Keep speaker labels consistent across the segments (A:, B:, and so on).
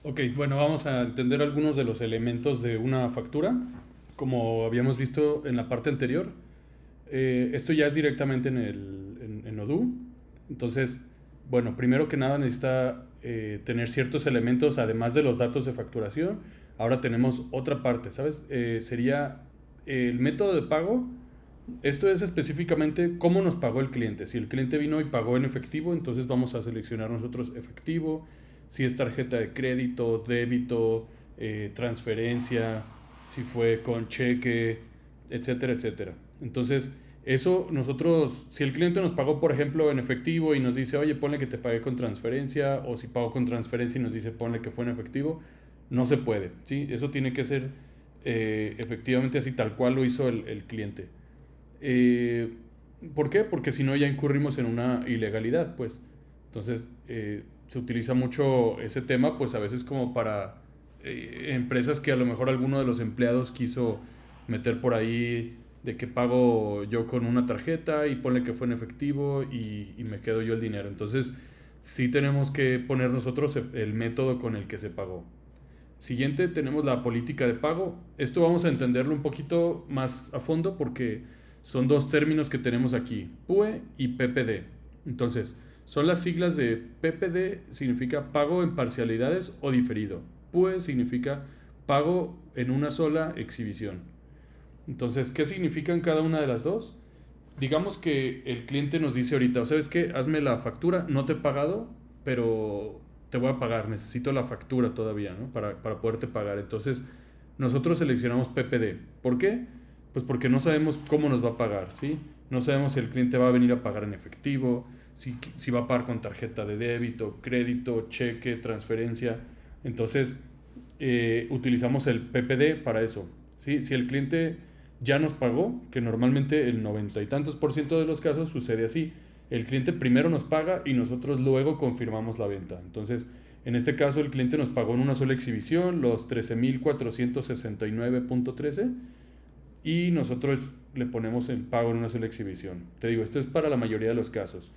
A: Ok, bueno, vamos a entender algunos de los elementos de una factura. Como habíamos visto en la parte anterior, esto ya es directamente en Odoo. Entonces, bueno, primero que nada necesita tener ciertos elementos, además de los datos de facturación. Ahora tenemos otra parte, ¿sabes? Sería el método de pago. Esto es específicamente cómo nos pagó el cliente. Si el cliente vino y pagó en efectivo, entonces vamos a seleccionar nosotros efectivo. Si es tarjeta de crédito, débito, transferencia, si fue con cheque, etcétera, etcétera. Entonces, eso nosotros, si el cliente nos pagó, por ejemplo, en efectivo y nos dice, oye, ponle que te pagué con transferencia, o si pagó con transferencia y nos dice, ponle que fue en efectivo, no se puede, ¿sí? Eso tiene que ser efectivamente así, tal cual lo hizo el cliente. Eh, ¿Por qué? Porque si no ya incurrimos en una ilegalidad, pues. Entonces, se utiliza mucho ese tema, pues a veces como para empresas que a lo mejor alguno de los empleados quiso meter por ahí de que pago yo con una tarjeta y ponle que fue en efectivo y me quedo yo el dinero. Entonces, sí tenemos que poner nosotros el método con el que se pagó. Siguiente tenemos la política de pago. Esto vamos a entenderlo un poquito más a fondo porque son dos términos que tenemos aquí, PUE y PPD. Entonces, son las siglas de PPD, significa pago en parcialidades o diferido. PUE significa pago en una sola exhibición. Entonces, ¿qué significan cada una de las dos? Digamos que el cliente nos dice ahorita, ¿sabes qué? Hazme la factura, no te he pagado, pero te voy a pagar, necesito la factura todavía, ¿no? Para poderte pagar. Entonces, nosotros seleccionamos PPD. ¿Por qué? Pues porque no sabemos cómo nos va a pagar, ¿sí? No sabemos si el cliente va a venir a pagar en efectivo, si va a pagar con tarjeta de débito, crédito, cheque, transferencia. Entonces, utilizamos el PPD para eso, ¿sí? Si el cliente ya nos pagó, que normalmente el 90 y tantos por ciento de los casos sucede así. El cliente primero nos paga y nosotros luego confirmamos la venta. Entonces, en este caso el cliente nos pagó en una sola exhibición los 13,469.13 y nosotros le ponemos el pago en una sola exhibición. Te digo, esto es para la mayoría de los casos.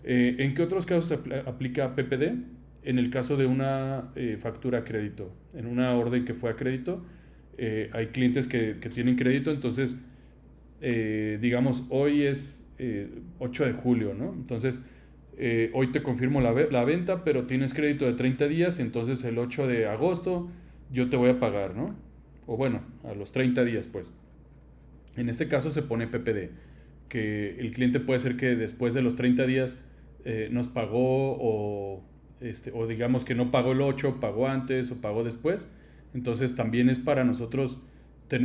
A: ¿En qué otros casos se aplica PPD? En el caso de una factura a crédito, en una orden que fue a crédito, hay clientes que tienen crédito, entonces, digamos, hoy es 8 de julio, ¿no? Entonces, hoy te confirmo la venta, pero tienes crédito de 30 días, entonces el 8 de agosto yo te voy a pagar, ¿no? O bueno, a los 30 días, pues. En este caso se pone PPD, que el cliente puede ser que después de los 30 días nos pagó o digamos que no pagó el 8 pagó antes o pagó después. Entonces también es para nosotros,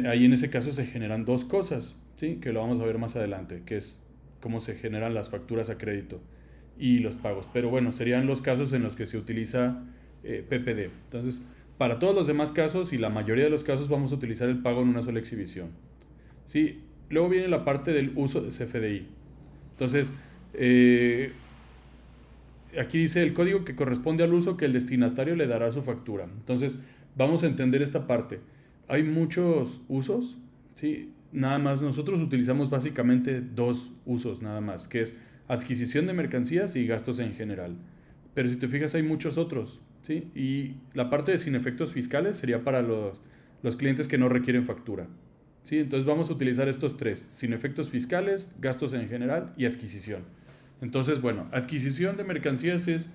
A: ahí en ese caso se generan dos cosas, ¿sí? Que lo vamos a ver más adelante, que es cómo se generan las facturas a crédito y los pagos. Pero bueno, serían los casos en los que se utiliza PPD. Entonces, para todos los demás casos y la mayoría de los casos vamos a utilizar el pago en una sola exhibición. ¿Sí? Luego viene la parte del uso de CFDI. Entonces, eh, aquí dice el código que corresponde al uso que el destinatario le dará a su factura. Entonces, vamos a entender esta parte. Hay muchos usos, ¿sí? Nada más, nosotros utilizamos básicamente dos usos nada más, que es adquisición de mercancías y gastos en general. Pero si te fijas, hay muchos otros, ¿sí? Y la parte de sin efectos fiscales sería para los clientes que no requieren factura. ¿Sí? Entonces vamos a utilizar estos tres, sin efectos fiscales, gastos en general y adquisición. Entonces, bueno, adquisición de mercancías es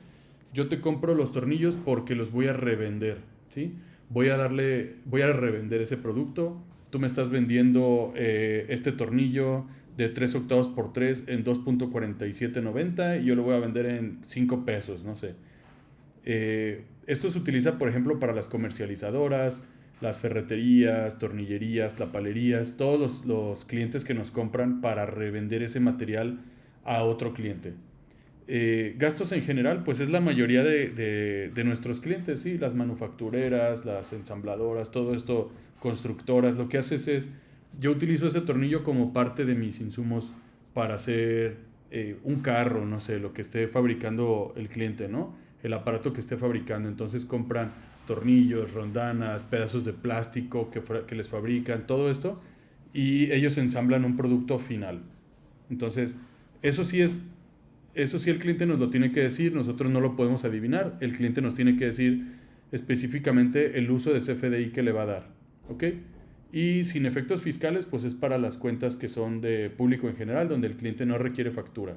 A: yo te compro los tornillos porque los voy a revender, ¿sí? Voy a revender ese producto, tú me estás vendiendo este tornillo de 3 octavos por 3 en 2.4790 y yo lo voy a vender en 5 pesos, no sé. Esto se utiliza, por ejemplo, para las comercializadoras, las ferreterías, tornillerías, tapalerías, todos los clientes que nos compran para revender ese material a otro cliente. Gastos en general, pues es la mayoría de nuestros clientes, ¿sí? Las manufactureras, las ensambladoras, todo esto, constructoras, lo que haces es, yo utilizo ese tornillo como parte de mis insumos para hacer un carro, no sé, lo que esté fabricando el cliente, ¿no? El aparato que esté fabricando. Entonces compran tornillos, rondanas, pedazos de plástico que les fabrican, todo esto, y ellos ensamblan un producto final. Entonces, eso sí es, eso sí el cliente nos lo tiene que decir, nosotros no lo podemos adivinar, el cliente nos tiene que decir, específicamente el uso de CFDI que le va a dar, ¿ok? Y sin efectos fiscales, pues es para las cuentas que son de público en general, donde el cliente no requiere factura.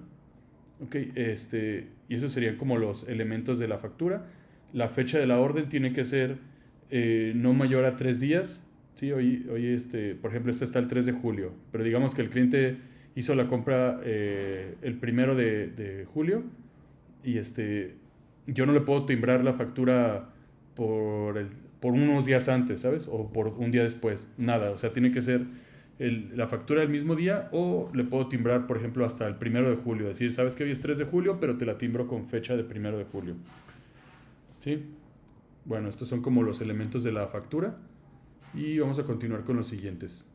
A: ¿Ok? Y esos serían como los elementos de la factura. La fecha de la orden tiene que ser no mayor a 3 días. ¿Sí? Por ejemplo, esta está el 3 de julio, pero digamos que el cliente hizo la compra el 1 de julio y yo no le puedo timbrar la factura por, por unos días antes, ¿sabes? O por un día después, nada, o sea, tiene que ser la factura del mismo día o le puedo timbrar, por ejemplo, hasta el 1 de julio, decir, sabes que hoy es 3 de julio, pero te la timbro con fecha de 1 de julio, ¿sí? Bueno, estos son como los elementos de la factura y vamos a continuar con los siguientes.